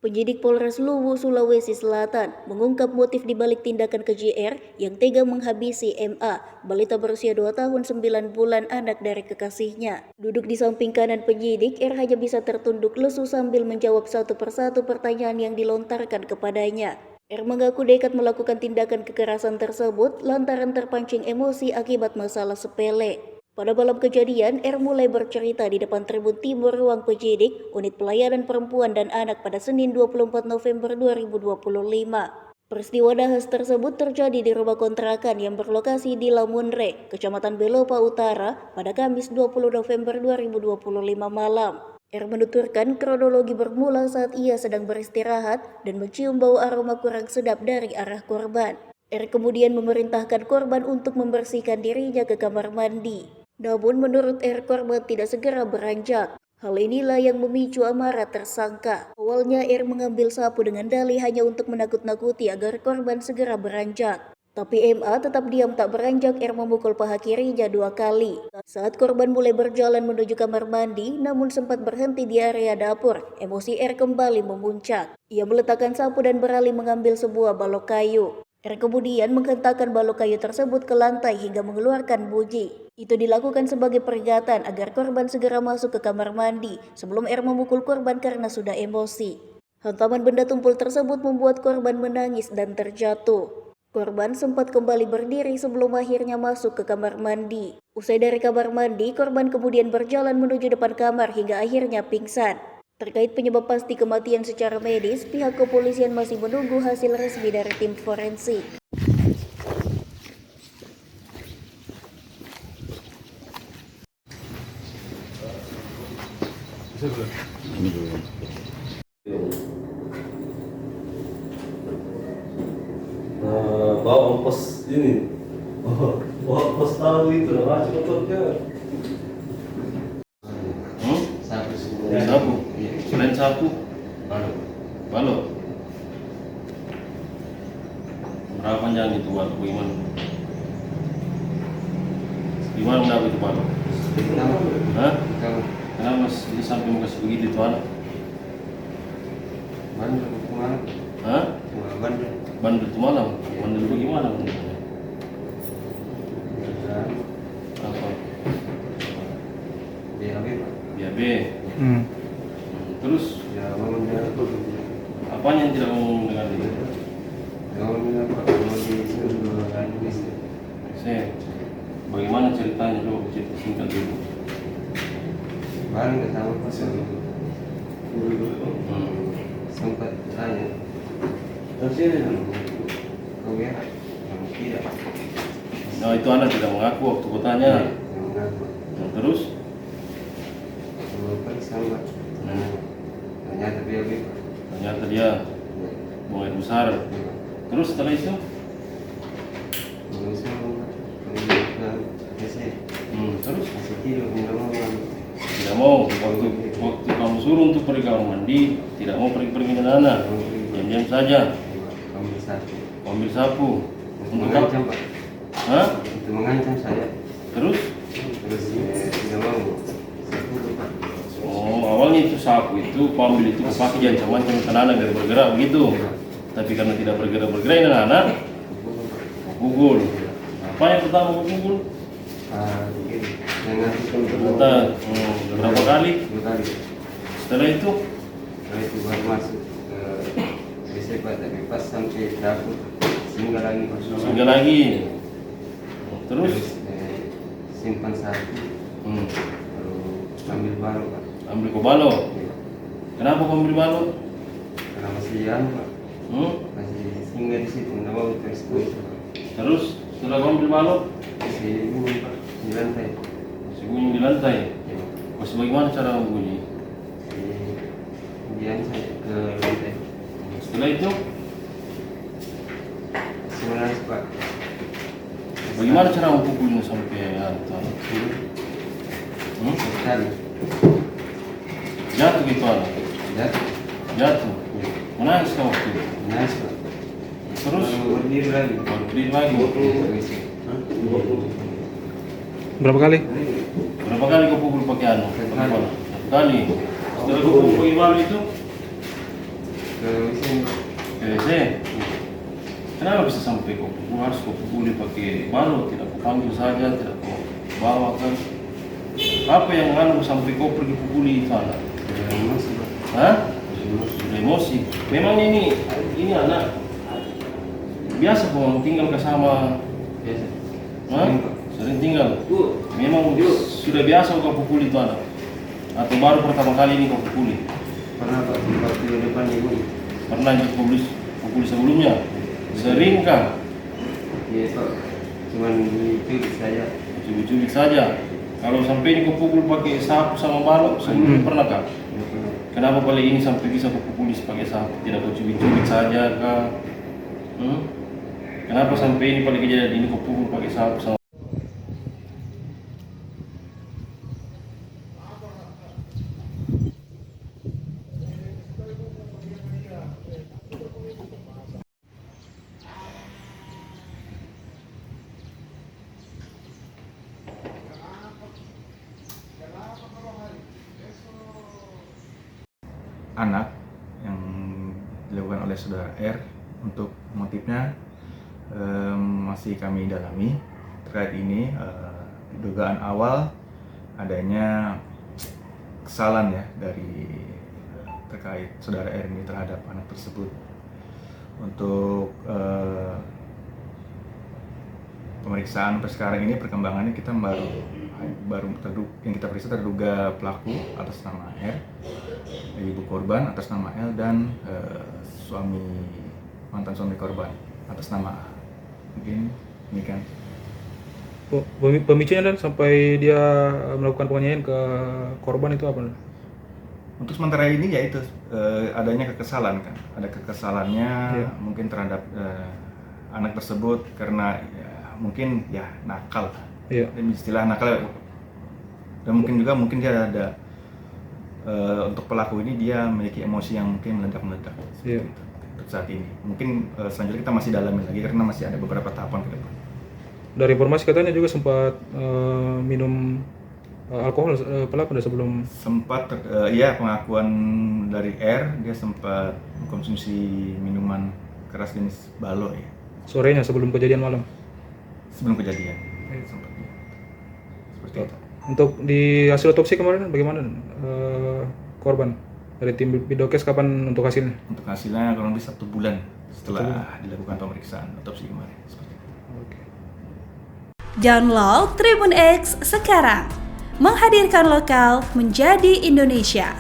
Penyidik Polres Luwu, Sulawesi Selatan mengungkap motif dibalik tindakan keji R yang tega menghabisi MA, balita berusia 2 tahun 9 bulan anak dari kekasihnya. Duduk di samping kanan penyidik, R hanya bisa tertunduk lesu sambil menjawab satu persatu pertanyaan yang dilontarkan kepadanya. R mengaku nekat melakukan tindakan kekerasan tersebut lantaran terpancing emosi akibat masalah sepele. Pada malam kejadian, R mulai bercerita di depan Tribun Timur Ruang Penyidik, Unit Pelayanan Perempuan dan Anak pada Senin 24 November 2025. Peristiwa nahas tersebut terjadi di rumah kontrakan yang berlokasi di Lamunre, Kecamatan Belopa Utara, pada Kamis 20 November 2025 malam. R menuturkan kronologi bermula saat ia sedang beristirahat dan mencium bau aroma kurang sedap dari arah korban. R kemudian memerintahkan korban untuk membersihkan dirinya ke kamar mandi. Namun menurut R, korban tidak segera beranjak. Hal inilah yang memicu amarah tersangka. Awalnya R mengambil sapu dengan dalih hanya untuk menakut-nakuti agar korban segera beranjak. Tapi MA tetap diam tak beranjak. R memukul paha kirinya 2 kali. Saat korban mulai berjalan menuju kamar mandi, namun sempat berhenti di area dapur, emosi R kembali memuncak. Ia meletakkan sapu dan beralih mengambil sebuah balok kayu. R kemudian menghentakkan balok kayu tersebut ke lantai hingga mengeluarkan bunyi. Itu dilakukan sebagai peringatan agar korban segera masuk ke kamar mandi sebelum R memukul korban karena sudah emosi. Hantaman benda tumpul tersebut membuat korban menangis dan terjatuh. Korban sempat kembali berdiri sebelum akhirnya masuk ke kamar mandi. Usai dari kamar mandi, korban kemudian berjalan menuju depan kamar hingga akhirnya pingsan. Terkait penyebab pasti kematian secara medis, pihak kepolisian masih menunggu hasil resmi dari tim forensik. Bawa pos ini, bawa pos tahu itu, masih motornya. Sapu. Selain sapu, balok. Berapa panjang itu balok? Gimana? Gimana mendapat itu balok? Hah? Kenapa ini sampai mau kasih begitu itu anak? Bandel kemana? Hah? Bandel. Bandel itu malam. Bandel itu gimana? Apa? BAB Pak. BAB. Terus Ya mau dia tuh. apanya yang tidak mau dengan itu? Mau dia Pak. Mau di sini lagi. Saya, bagaimana ceritanya dulu? Cerita singkat dulu. Barang ke sama pas sempat tanya. Terus ini, Kau ya? Tidak. Nah itu anak tidak mengaku waktu kotanya. Yang mengaku. Nah, terus? Kalau periksa Pak. Ternyata BAB Pak. Ternyata dia buang air besar. Terus setelah itu? Kalau saya Pak. Kemudian saya Terus? masih tidur tidak mau Pak. Tidak mau. Waktu kamu suruh untuk pergi kamar mandi, tidak mau pergi-pergi dengan anak. Diam-diam saja. Ambil satu. Ambil sapu. Untuk apa? Mengancam Pak. Hah? Itu mengancam saya. Terus? Terus tidak mau. Saya tutup Pak. Oh, awalnya itu sapu itu, kau ambil itu kau pakai ancam-ancam ke anak dari bergerak begitu. Tapi karena tidak bergerak-bergerak dengan anak, kau pukul. Apa yang pertama kau pukul? Begini. Yang ngasih Ternyata, berapa kali? 2 kali. Setelah itu, Setelah itu baru masuk ke WC Pak, tapi pas sampai dapur singgah lagi Pak. singgah lagi. Terus? Simpan satu, baru ambil baru Pak. Ambil kau balok. Kenapa kau ambil balok? Karena masih Pak, masih singgah di situ, nggak mau terekspos Pak. Terus setelah kau ambil balok, Masih bunyi Pak, di lantai. masih bunyi di lantai. Masih bagaimana cara membunyi? Kemudian saya ke lantai. Setelah itu, Masih menangis Pak. bagaimana cara mempukulnya sampai hantar? Sekali. Jatuh gitu anak. Jatuh. Jatuh. Menangis kau waktu itu. Menangis Pak. Terus Baru berdiri lagi. berdiri lagi. Ke WC. Berapa kali? Berapa kali kau pukul pakai anu? Satu Pakai kali. balok? Satu kali. Setelah kau pukul pakai balok itu, ke WC. WC. Kenapa bisa sampai kau pukul? Harus kau pukuli pakai balok, tidak kau panggil saja, tidak kau bawa kan? Apa yang nganu sampai kau pergi pukuli itu anak? Emosi, Pak. Hah? Sudah emosi. Memang ini anak biasa kau tinggal bersama. Biasa. Hah? Sering tinggal. Memang sudah biasa kau pukuli itu anak? Atau baru pertama kali ini kau pukuli? Pernah Pak, sempat di depan ibu. Pernah juga kau pukuli sebelumnya? Sering kah? Iya Pak, cuman itu saya. Cubit-cubit saja. Kalau sampai ini kau pukul pakai sapu sama balok, sebelumnya pernah kah? Kenapa kali ini sampai bisa kau pukuli pakai sapu? Tidak kau cubit-cubit saja kah? Kenapa sampai ini pada kejadian ini kau pukul pakai sapu sama anak yang dilakukan oleh saudara R. Untuk motifnya masih kami dalami. Terkait ini dugaan awal adanya kesalahan ya dari terkait saudara R ini terhadap anak tersebut. Untuk pemeriksaan sampai sekarang ini perkembangannya kita baru yang kita periksa terduga pelaku atas nama R, ibu korban atas nama L, dan mantan suami korban atas nama A. Mungkin demikian. Pemicunya dan sampai dia melakukan penganiayaan ke korban itu apa? Untuk sementara ini yaitu adanya kekesalan kan, ada kekesalannya mungkin terhadap anak tersebut karena mungkin ya nakal. Iya. Dan istilah nakal, dan mungkin dia ada untuk pelaku ini dia memiliki emosi yang mungkin meledak-meledak seperti itu untuk saat ini. Mungkin selanjutnya kita masih dalami lagi karena masih ada beberapa tahapan ke depan. Dari informasi katanya juga sempat minum alkohol pelaku sebelum. Sempat ya, pengakuan dari R, dia sempat mengkonsumsi minuman keras jenis balo ya. Sorenya sebelum kejadian malam. Sebelum kejadian sempat seperti itu. Untuk di hasil otopsi kemarin bagaimana korban? Dari tim Bidokes kapan untuk hasilnya? Untuk hasilnya kurang lebih 1 bulan setelah dilakukan pemeriksaan otopsi kemarin. Seperti itu. Oke. Download Tribun X sekarang, menghadirkan lokal menjadi Indonesia.